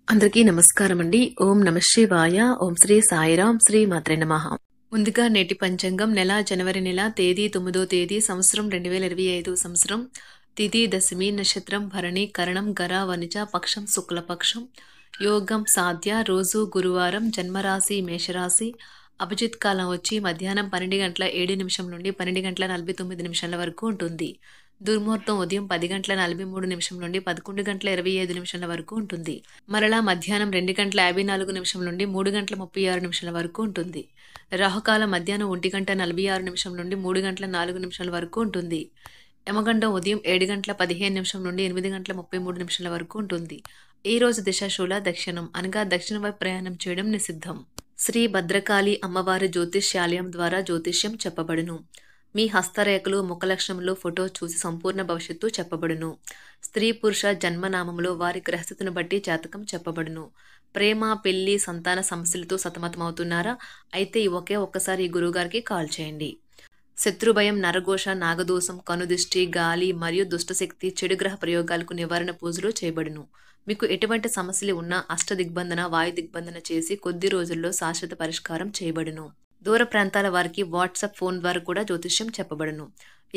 అందరికీ నమస్కారం అండి. ఓం నమ శివాయ. ఓం శ్రీ సాయిరాం. శ్రీ మాత్రే నమః. ముందుగా నేటి పంచాంగం నెల జనవరి నెల తేదీ 9వ తేదీ సంవత్సరం 2025 సంవత్సరం తిథి దశమి నక్షత్రం భరణి కరణం గర వనిజ పక్షం శుక్లపక్షం యోగం సాధ్య రోజు గురువారం జన్మరాశి మేషరాశి అభిజిత్ కాలం వచ్చి మధ్యాహ్నం 12:07 నుండి 12:49 వరకు ఉంటుంది. దుర్ముహూర్తం ఉదయం 10:43 నుండి 11:25 వరకు ఉంటుంది. మరలా మధ్యాహ్నం 2:54 నుండి 3:36 వరకు ఉంటుంది. రాహుకాలం మధ్యాహ్నం 1:46 నుండి 3:04 వరకు ఉంటుంది. యమగండం ఉదయం 7:15 నుండి 8:33 వరకు ఉంటుంది. ఈ రోజు దిశాశూల దక్షిణం అనగా దక్షిణ వైపు ప్రయాణం చేయడం నిషిద్ధం. శ్రీ భద్రకాళి అమ్మవారి జ్యోతిష్యాలయం ద్వారా జ్యోతిష్యం చెప్పబడును. మీ హస్తరేఖలు ముఖలక్షణంలో ఫోటో చూసి సంపూర్ణ భవిష్యత్తు చెప్పబడును. స్త్రీ పురుష జన్మనామంలో వారి గ్రహస్థితిని బట్టి జాతకం చెప్పబడును. ప్రేమ పెళ్లి సంతాన సమస్యలతో సతమతమవుతున్నారా? అయితే ఒక్కసారి ఈ గురువుగారికి కాల్ చేయండి. శత్రుభయం నరఘోష నాగదోషం కనుదిష్టి గాలి మరియు దుష్టశక్తి చెడు గ్రహ ప్రయోగాలకు నివారణ పూజలు చేయబడును. మీకు ఎటువంటి సమస్యలు ఉన్నా అష్టదిగ్బంధన వాయు దిగ్బంధన చేసి కొద్ది రోజుల్లో శాశ్వత పరిష్కారం చేయబడును. దూర ప్రాంతాల వారికి వాట్సాప్ ఫోన్ ద్వారా కూడా జ్యోతిష్యం చెప్పబడును.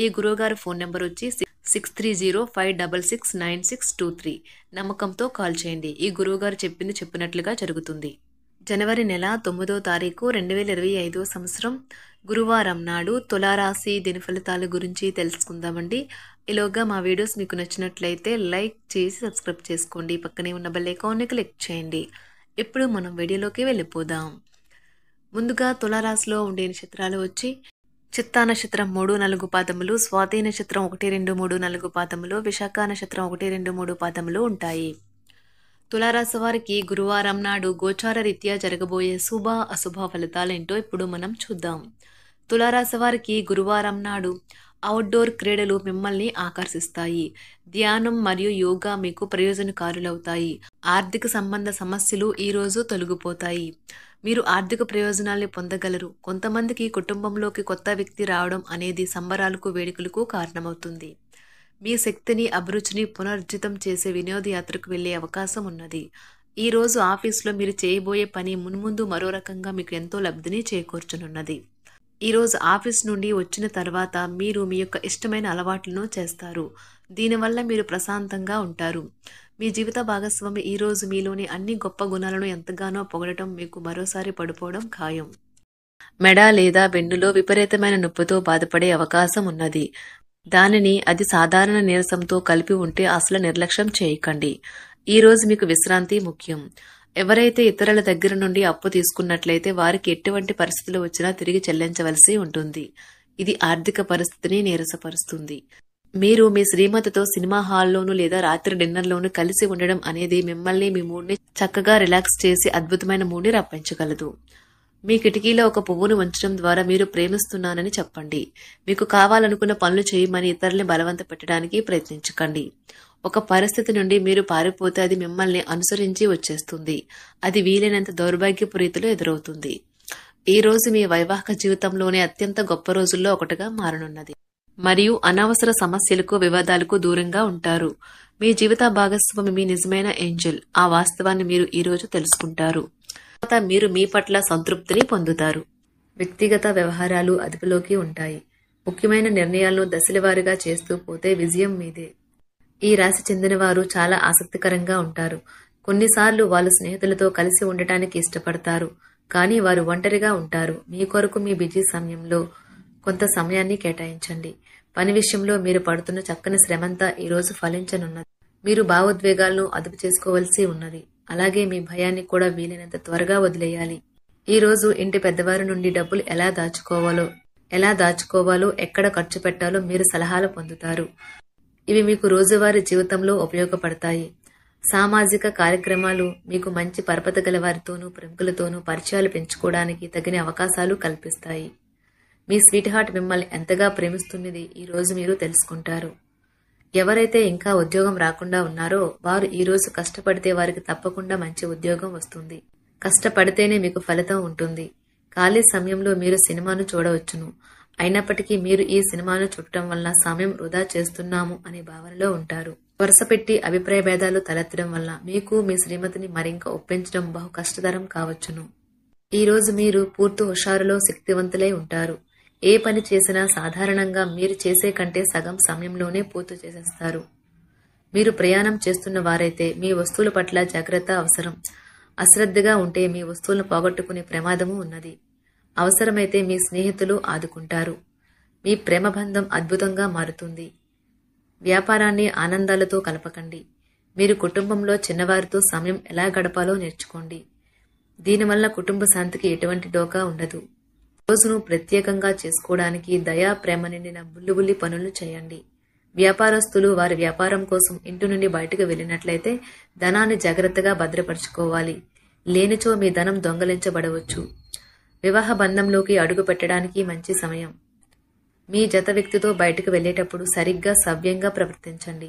ఈ గురువుగారి ఫోన్ నెంబర్ వచ్చి 6305669623. నమ్మకంతో కాల్ చేయండి. ఈ గురువుగారు చెప్పింది చెప్పినట్లుగా జరుగుతుంది. జనవరి నెల 9వ తారీఖు 2025 సంవత్సరం గురువారం నాడు తులారాశి దిన ఫలితాల గురించి తెలుసుకుందామండి. ఈలోగా మా వీడియోస్ మీకు నచ్చినట్లయితే లైక్ చేసి సబ్స్క్రైబ్ చేసుకోండి. పక్కనే ఉన్న బెల్ ఐకాన్ని క్లిక్ చేయండి. ఇప్పుడు మనం వీడియోలోకి వెళ్ళిపోదాం. ముందుగా తులారాశిలో ఉండే నక్షత్రాలు వచ్చి చిత్తా నక్షత్రం 3-4 పాదములు, స్వాతి నక్షత్రం 1-2-3-4 పాదములు, విశాఖ నక్షత్రం 1-2-3 పాదములు ఉంటాయి. తులారాశి వారికి గురువారం నాడు గోచార రీత్యా జరగబోయే శుభ అశుభ ఫలితాలేంటో ఇప్పుడు మనం చూద్దాం. తులారాశి వారికి గురువారం నాడు అవుట్డోర్ క్రీడలు మిమ్మల్ని ఆకర్షిస్తాయి. ధ్యానం మరియు యోగా మీకు ప్రయోజనకారులవుతాయి. ఆర్థిక సంబంధ సమస్యలు ఈరోజు తొలగిపోతాయి. మీరు ఆర్థిక ప్రయోజనాల్ని పొందగలరు. కొంతమందికి కుటుంబంలోకి కొత్త వ్యక్తి రావడం అనేది సంబరాలకు వేడుకలకు కారణమవుతుంది. మీ శక్తిని అభిరుచిని పునరుజ్జితం చేసే వినోదయాత్రకు వెళ్లే అవకాశం ఉన్నది. ఈ రోజు ఆఫీసులో మీరు చేయబోయే పని మున్ముందు మరో రకంగా మీకు ఎంతో లబ్ధిని చేకూర్చనున్నది. ఈ రోజు ఆఫీస్ నుండి వచ్చిన తర్వాత మీరు మీ యొక్క ఇష్టమైన అలవాట్లను చేస్తారు. దీనివల్ల మీరు ప్రశాంతంగా ఉంటారు. మీ జీవిత భాగస్వామి ఈ రోజు మీలోని అన్ని గొప్ప గుణాలను ఎంతగానో పొగడటం మీకు మరోసారి పడిపోవడం ఖాయం. మెడ లేదా వెన్నులో విపరీతమైన నొప్పితో బాధపడే అవకాశం ఉన్నది. దానిని అది సాధారణ నీరసంతో కలిపి ఉంటే అసలు నిర్లక్ష్యం చేయకండి. ఈ రోజు మీకు విశ్రాంతి ముఖ్యం. ఎవరైతే ఇతరుల దగ్గర నుండి అప్పు తీసుకున్నట్లయితే వారికి ఎటువంటి పరిస్థితులు వచ్చినా తిరిగి చెల్లించవలసి ఉంటుంది. ఇది ఆర్థిక పరిస్థితిని నీరసపరుస్తుంది. మీరు మీ శ్రీమతితో సినిమా హాల్లోనూ లేదా రాత్రి డిన్నర్లోనూ కలిసి ఉండడం అనేది మిమ్మల్ని మీ మూడ్ని చక్కగా రిలాక్స్ చేసి అద్భుతమైన మూడ్ని రప్పించగలదు. మీ కిటికీలో ఒక పువ్వును ఉంచడం ద్వారా మీరు ప్రేమిస్తున్నానని చెప్పండి. మీకు కావాలనుకున్న పనులు చేయమని ఇతరుల్ని బలవంత పెట్టడానికి ప్రయత్నించకండి. ఒక పరిస్థితి నుండి మీరు పారిపోతే అది మిమ్మల్ని అనుసరించి వచ్చేస్తుంది. అది వీలైనంత దౌర్భాగ్యపు రీతిలో ఎదురవుతుంది. ఈ రోజు మీ వైవాహిక జీవితంలోనే అత్యంత గొప్ప రోజుల్లో ఒకటిగా మారనున్నది. మరియు అనవసర సమస్యలకు వివాదాలకు దూరంగా ఉంటారు. మీ జీవిత భాగస్వామి మీ నిజమైన ఏంజెల్. ఆ వాస్తవాన్ని మీరు ఈ రోజు తెలుసుకుంటారు. తర్వాత మీరు మీ పట్ల సంతృప్తిని పొందుతారు. వ్యక్తిగత వ్యవహారాలు అదుపులోకి ఉంటాయి. ముఖ్యమైన నిర్ణయాలను దశలవారీగా చేస్తూ పోతే విజయం మీదే. ఈ రాశి చెందిన వారు చాలా ఆసక్తికరంగా ఉంటారు. కొన్నిసార్లు వాళ్ళు స్నేహితులతో కలిసి ఉండటానికి ఇష్టపడతారు. కానీ వారు ఒంటరిగా ఉంటారు. మీ కొరకు మీ బిజీ సమయంలో కొంత సమయాన్ని కేటాయించండి. పని విషయంలో మీరు పడుతున్న చక్కని శ్రమంతా ఈ రోజు ఫలించనున్నది. మీరు భావోద్వేగాలను అదుపు చేసుకోవలసి ఉన్నది. అలాగే మీ భయాన్ని కూడా వీలైనంత త్వరగా వదిలేయాలి. ఈ రోజు ఇంటి పెద్దవారి నుండి డబ్బులు ఎలా దాచుకోవాలో ఎక్కడ ఖర్చు పెట్టాలో మీరు సలహాలు పొందుతారు. ఇవి మీకు రోజువారీ జీవితంలో ఉపయోగపడతాయి. సామాజిక కార్యక్రమాలు మీకు మంచి పరపత గల వారితోనూ ప్రముఖులతోనూ పరిచయాలు పెంచుకోవడానికి తగిన అవకాశాలు కల్పిస్తాయి. మీ స్వీట్ హార్ట్ మిమ్మల్ని ఎంతగా ప్రేమిస్తున్నది ఈ రోజు మీరు తెలుసుకుంటారు. ఎవరైతే ఇంకా ఉద్యోగం రాకుండా ఉన్నారో వారు ఈ రోజు కష్టపడితే వారికి తప్పకుండా మంచి ఉద్యోగం వస్తుంది. కష్టపడితేనే మీకు ఫలితం ఉంటుంది. ఖాళీ సమయంలో మీరు సినిమాను చూడవచ్చును. అయినప్పటికీ మీరు ఈ సినిమాను చూడటం వల్ల సమయం వృధా చేస్తున్నాము అనే భావనలో ఉంటారు. వరుస పెట్టి అభిప్రాయ భేదాలు తలెత్తడం వల్ల మీకు మీ శ్రీమతిని మరింక ఒప్పించడం బహు కష్టతరం కావచ్చును. ఈ రోజు మీరు పూర్తి హుషారులో శక్తివంతులై ఉంటారు. ఏ పని చేసినా సాధారణంగా మీరు చేసే కంటే సగం సమయంలోనే పూర్తి చేసేస్తారు. మీరు ప్రయాణం చేస్తున్న వారైతే మీ వస్తువుల పట్ల జాగ్రత్త అవసరం. అశ్రద్ధగా ఉంటే మీ వస్తువులను పోగొట్టుకునే ప్రమాదము ఉన్నది. అవసరమైతే మీ స్నేహితులు ఆదుకుంటారు. మీ ప్రేమబంధం అద్భుతంగా మారుతుంది. వ్యాపారాన్ని ఆనందాలతో కలపకండి. మీరు కుటుంబంలో చిన్నవారితో సమయం ఎలా గడపాలో నేర్చుకోండి. దీనివల్ల కుటుంబ శాంతికి ఎటువంటి డోకా ఉండదు. రోజును ప్రత్యేకంగా చేసుకోవడానికి దయా ప్రేమ నిండిన బుల్లిబుల్లి పనులు చేయండి. వ్యాపారస్తులు వారి వ్యాపారం కోసం ఇంటి నుండి బయటకు వెళ్ళినట్లయితే ధనాన్ని జాగ్రత్తగా భద్రపరుచుకోవాలి. లేనిచో మీ ధనం దొంగలించబడవచ్చు. వివాహ బంధంలోకి అడుగు పెట్టడానికి మంచి సమయం. మీ జత వ్యక్తితో బయటకు వెళ్లేటప్పుడు సరిగ్గా సవ్యంగా ప్రవర్తించండి.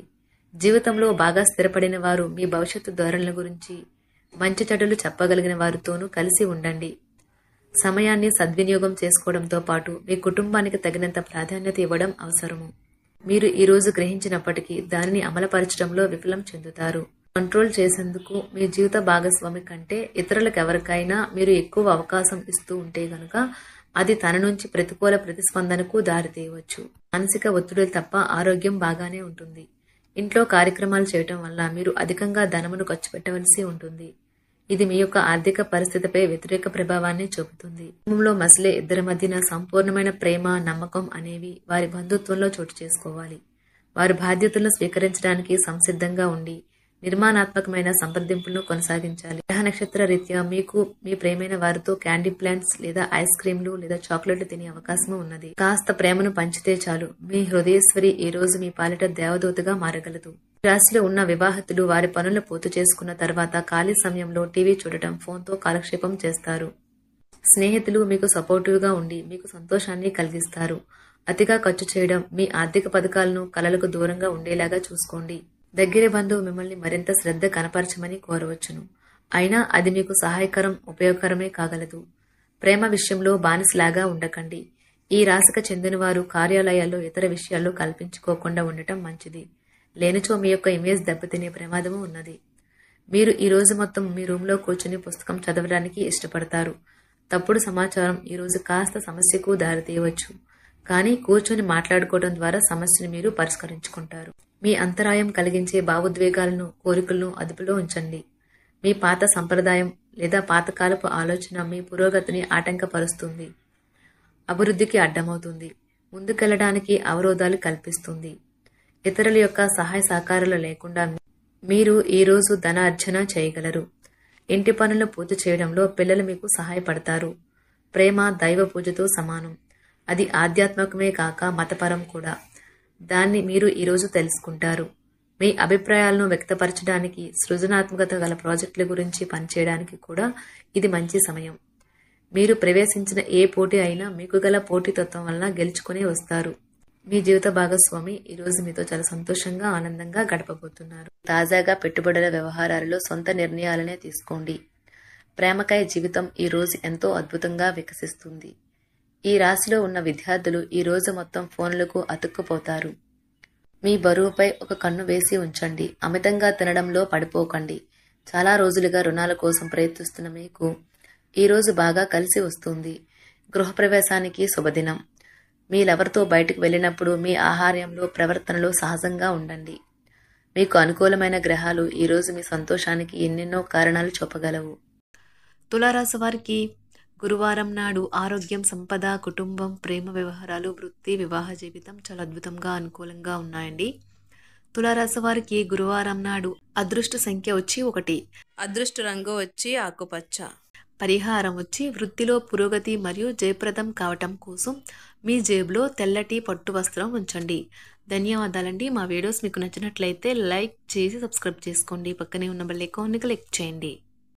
జీవితంలో బాగా స్థిరపడిన వారు మీ భవిష్యత్తు ధోరణుల గురించి మంచి చెడులు చెప్పగలిగిన వారితోనూ కలిసి ఉండండి. సమయాన్ని సద్వినియోగం చేసుకోవడంతో పాటు మీ కుటుంబానికి తగినంత ప్రాధాన్యత ఇవ్వడం అవసరము. మీరు ఈ రోజు గ్రహించినప్పటికీ దానిని అమలుపరచడంలో విఫలం చెందుతారు. కంట్రోల్ చేసేందుకు మీ జీవిత భాగస్వామి కంటే ఇతరులకు ఎవరికైనా మీరు ఎక్కువ అవకాశం ఇస్తూ ఉంటే గనుక అది తన నుంచి ప్రతికూల ప్రతిస్పందనకు దారితీయవచ్చు. మానసిక ఒత్తిడులు తప్ప ఆరోగ్యం బాగానే ఉంటుంది. ఇంట్లో కార్యక్రమాలు చేయటం వల్ల మీరు అధికంగా ధనమును ఖర్చు పెట్టవలసి ఉంటుంది. ఇది మీ యొక్క ఆర్థిక పరిస్థితిపై వ్యతిరేక ప్రభావాన్ని చూపుతుంది. కుటుంబంలో మసలే ఇద్దరి మధ్యన సంపూర్ణమైన ప్రేమ, నమ్మకం అనేవి వారి బంధుత్వంలో చోటు చేసుకోవాలి. వారి బాధ్యతలను స్వీకరించడానికి సంసిద్ధంగా ఉండి నిర్మాణాత్మకమైన సంప్రదింపులను కొనసాగించాలి. గ్రహ నక్షత్ర రీత్యా మీకు మీ ప్రేమైన వారితో క్యాండీ ప్లాంట్స్ లేదా ఐస్ క్రీంలు లేదా చాక్లెట్లు తినే అవకాశం ఉన్నది. కాస్త ప్రేమను పంచితే చాలు, మీ హృదయేశ్వరి ఈ రోజు మీ పాలిట దేవదూతగా మారగలదు. రాశిలో ఉన్న వివాహితులు వారి పనులను పూర్తి చేసుకున్న తర్వాత ఖాళీ సమయంలో టీవీ చూడటం, ఫోన్తో కాలక్షేపం చేస్తారు. స్నేహితులు మీకు సపోర్టివ్ గా ఉండి మీకు సంతోషాన్ని కలిగిస్తారు. అతిగా ఖర్చు చేయడం, మీ ఆర్థిక పథకాలను కలలకు దూరంగా ఉండేలాగా చూసుకోండి. దగ్గర బంధువు మిమ్మల్ని మరింత శ్రద్ధ కనపరచమని కోరవచ్చును. అయినా అది మీకు సహాయకరం, ఉపయోగకరమే కాగలదు. ప్రేమ విషయంలో బానిసలాగా ఉండకండి. ఈ రాశికి చెందిన వారు కార్యాలయాల్లో ఇతర విషయాల్లో కల్పించుకోకుండా ఉండటం మంచిది. లేనిచో మీ యొక్క ఇమేజ్ దెబ్బతినే ప్రమాదము ఉన్నది. మీరు ఈ రోజు మొత్తం మీ రూమ్లో కూర్చుని పుస్తకం చదవడానికి ఇష్టపడతారు. తప్పుడు సమాచారం ఈ రోజు కాస్త సమస్యకు దారితీయవచ్చు. కానీ కూర్చొని మాట్లాడుకోవడం ద్వారా సమస్యను మీరు పరిష్కరించుకుంటారు. మీ అంతరాయం కలిగించే భావోద్వేగాలను, కోరికలను అదుపులో ఉంచండి. మీ పాత సంప్రదాయం లేదా పాతకాలపు ఆలోచన మీ పురోగతిని ఆటంకపరుస్తుంది, అభివృద్ధికి అడ్డమవుతుంది, ముందుకెళ్లడానికి అవరోధాలు కల్పిస్తుంది. ఇతరుల యొక్క సహాయ సహకారాలు లేకుండా మీరు ఈ రోజు ధనార్జన చేయగలరు. ఇంటి పనులు పూర్తి చేయడంలో పిల్లలు మీకు సహాయపడతారు. ప్రేమ దైవ పూజతో సమానం. అది ఆధ్యాత్మికమే కాక మతపరం కూడా. దాన్ని మీరు ఈరోజు తెలుసుకుంటారు. మీ అభిప్రాయాలను వ్యక్తపరచడానికి, సృజనాత్మకత గల ప్రాజెక్టుల గురించి పనిచేయడానికి కూడా ఇది మంచి సమయం. మీరు ప్రవేశించిన ఏ పోటీ అయినా మీకు గల పోటీతత్వం వలన గెలుచుకునే వస్తారు. మీ జీవిత భాగస్వామి ఈ రోజు మీతో చాలా సంతోషంగా, ఆనందంగా గడపబోతున్నారు. తాజాగా పెట్టుబడుల వ్యవహారాలలో సొంత నిర్ణయాలనే తీసుకోండి. ప్రేమకాయ జీవితం ఈ రోజు ఎంతో అద్భుతంగా వికసిస్తుంది. ఈ రాశిలో ఉన్న విద్యార్థులు ఈ రోజు మొత్తం ఫోన్లకు అతుక్కుపోతారు. మీ బరువుపై ఒక కన్ను వేసి ఉంచండి. అమితంగా తినడంలో పడిపోకండి. చాలా రోజులుగా రుణాల కోసం ప్రయత్నిస్తున్న మీకు ఈ రోజు బాగా కలిసి వస్తుంది. గృహప్రవేశానికి శుభదినం. మీరెవరితో బయటకు వెళ్ళినప్పుడు మీ ఆహార్యంలో, ప్రవర్తనలో సహజంగా ఉండండి. మీకు అనుకూలమైన గ్రహాలు ఈ రోజు మీ సంతోషానికి ఎన్నెన్నో కారణాలు చూపగలవు. తులారాశి వారికి గురువారం నాడు ఆరోగ్యం, సంపద, కుటుంబం, ప్రేమ వ్యవహారాలు, వృత్తి, వివాహ జీవితం చాలా అద్భుతంగా, అనుకూలంగా ఉన్నాయండి. తులారాశి వారికి గురువారం నాడు అదృష్ట సంఖ్య వచ్చి 1, అదృష్ట రంగు వచ్చి ఆకుపచ్చ, పరిహారం వచ్చి వృత్తిలో పురోగతి మరియు జయప్రదం కావటం కోసం మీ జేబులో తెల్లటి పట్టు వస్త్రం ఉంచండి. ధన్యవాదాలండి. మా వీడియోస్ మీకు నచ్చినట్లయితే లైక్ చేసి సబ్స్క్రైబ్ చేసుకోండి. పక్కనే ఉన్న బెల్ ఐకాన్ని క్లిక్ చేయండి.